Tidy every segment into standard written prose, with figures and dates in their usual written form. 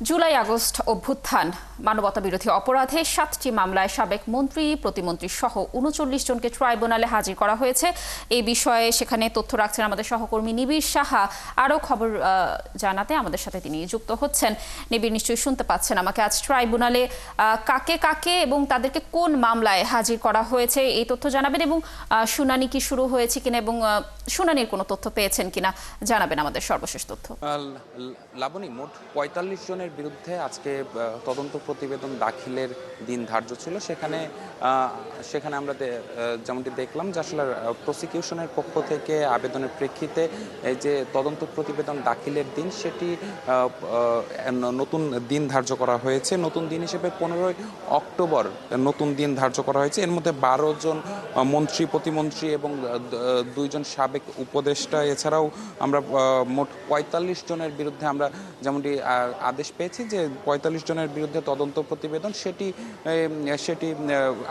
July August অভ্যুত্থান মানবতাবিরোধী অপরাধে ৭টি মামলায় সাবেক মন্ত্রী প্রতিমন্ত্রী সহ ৩৯ জনকে ট্রাইব্যুনালে হাজির করা হয়েছে। এই বিষয়ে সেখানে তথ্য রাখছেন আমাদের সহকর্মী নিবিড় সাহা। আরও খবর জানাতে আমাদের সাথে তিনি যুক্ত হচ্ছেন। নিবিড়, নিশ্চয়ই শুনতে পাচ্ছেন আমাকে। আজ ট্রাইব্যুনালে কাকে কাকে এবং তাদেরকে কোন মামলায় হাজির করা হয়েছে এই তথ্য জানাবেন, এবং শুনানি কি শুরু হয়েছে কিনা এবং শুনানির কোনো তথ্য পেয়েছেন কিনা জানাবেন আমাদের সর্বশেষ তথ্য। লাবণী, মোট ৪৫ জনের বিরুদ্ধে আজকে তদন্ত প্রতিবেদন দাখিলের দিন ধার্য ছিল। সেখানে আমরা যেমনটি দেখলাম যে আসলে প্রসিকিউশনের পক্ষ থেকে আবেদনের প্রেক্ষিতে এই যে তদন্ত প্রতিবেদন দাখিলের দিন, সেটি নতুন দিন ধার্য করা হয়েছে। নতুন দিন হিসেবে ১৫ই অক্টোবর নতুন দিন ধার্য করা হয়েছে। এর মধ্যে ১২ জন মন্ত্রী প্রতিমন্ত্রী এবং ২ জন সাবেক উপদেষ্টা, এছাড়াও আমরা মোট ৪৫ জনের বিরুদ্ধে আমরা যেমনটি আদেশ পেয়েছি যে ৪৫ জনের বিরুদ্ধে তদন্ত প্রতিবেদন সেটি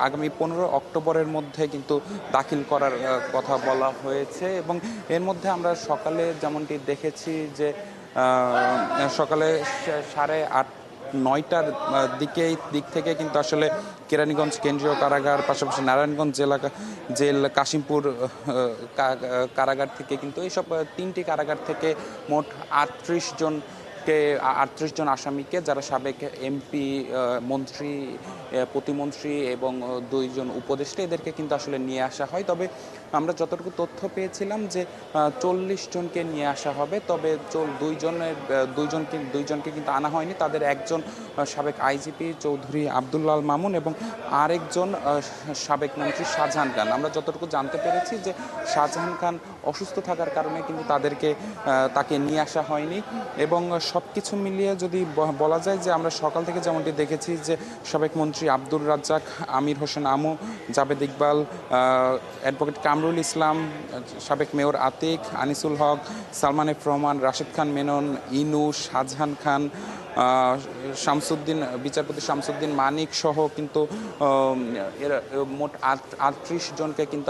আগামী ১৫ অক্টোবরের মধ্যে কিন্তু দাখিল করার কথা বলা হয়েছে। এবং এর মধ্যে আমরা সকালে যেমনটি দেখেছি যে সকালে 8:30-9টার দিক থেকে কিন্তু আসলে কেরানীগঞ্জ কেন্দ্রীয় কারাগার, পাশাপাশি নারায়ণগঞ্জ জেল, কাশিমপুর কারাগার থেকে কিন্তু এইসব 3টি কারাগার থেকে মোট 38 জন আসামিকে, যারা সাবেক এমপি, মন্ত্রী, প্রতিমন্ত্রী এবং 2 জন উপদেষ্টা, এদেরকে কিন্তু আসলে নিয়ে আসা হয়। তবে আমরা যতটুকু তথ্য পেয়েছিলাম যে 40 জনকে নিয়ে আসা হবে। তবে 2 জনকে কিন্তু আনা হয়নি। তাদের একজন সাবেক আইজিপি চৌধুরী আব্দুল্লাহ আল মামুন এবং আরেকজন সাবেক মন্ত্রী শাহজাহান খান। আমরা যতটুকু জানতে পেরেছি যে শাহজাহান খান অসুস্থ থাকার কারণে কিন্তু তাকে নিয়ে আসা হয়নি। এবং সব কিছু মিলিয়ে যদি বলা যায় যে আমরা সকাল থেকে যেমনটি দেখেছি যে সাবেক মন্ত্রী আব্দুর রাজ্জাক, আমির হোসেন আমু, জাবেদ ইকবাল, অ্যাডভোকেট কামরুল ইসলাম, সাবেক মেয়র আতিক, আনিসুল হক, সালমান এফ রহমান, রাশিদ খান মেনন, ইনু, শাহজাহান খান, বিচারপতি শামসুদ্দিন মানিক সহ কিন্তু মোট 38 জনকে কিন্তু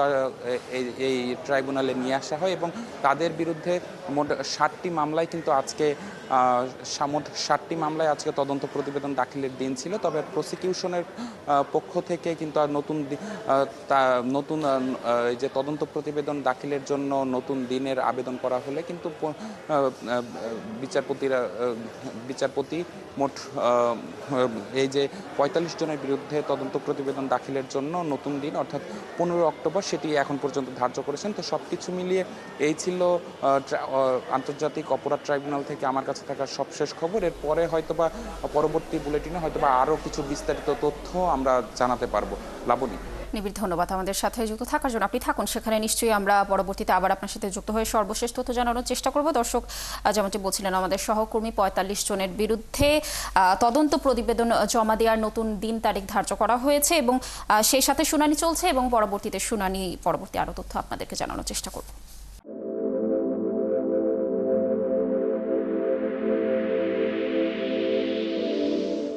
এই ট্রাইব্যুনালে নিয়ে আসা হয়। এবং তাদের বিরুদ্ধে মোট 60টি মামলায় কিন্তু আজকে তদন্ত প্রতিবেদন দাখিলের দিন ছিল। তবে প্রসিকিউশনের পক্ষ থেকে কিন্তু নতুন এই যে তদন্ত প্রতিবেদন দাখিলের জন্য নতুন দিনের আবেদন করা হলে কিন্তু বিচারপতি মোট এই যে ৪৫ জনের বিরুদ্ধে তদন্ত প্রতিবেদন দাখিলের জন্য নতুন দিন অর্থাৎ ১৫ অক্টোবর সেটি এখন পর্যন্ত ধার্য করেছেন। তো সব কিছু মিলিয়ে এই ছিল আন্তর্জাতিক অপরাধ ট্রাইব্যুনাল থেকে আমার কাছে থাকা সবশেষ খবর। এরপরে হয়তোবা পরবর্তী বুলেটিনে হয়তোবা আরও কিছু বিস্তারিত তথ্য আমরা জানাতে পারবো। লাবণী, নিবিড়, ধন্যবাদ আমাদের সাথে যুক্ত থাকার জন্য। আপনি থাকুন সেখানে, নিশ্চয়ই আমরা পরবর্তীতে আবার আপনার সাথে যুক্ত হয়ে সর্বশেষ তথ্য জানানোর চেষ্টা করব। দর্শক, যেমনটি বলছিলেন আমাদের সহকর্মী, ৪৫ জনের বিরুদ্ধে তদন্ত প্রতিবেদন জমা দেওয়ার নতুন দিন তারিখ ধার্য করা হয়েছে এবং সেই সাথে শুনানি চলছে এবং পরবর্তী আরও তথ্য আপনাদেরকে জানানোর চেষ্টা করব।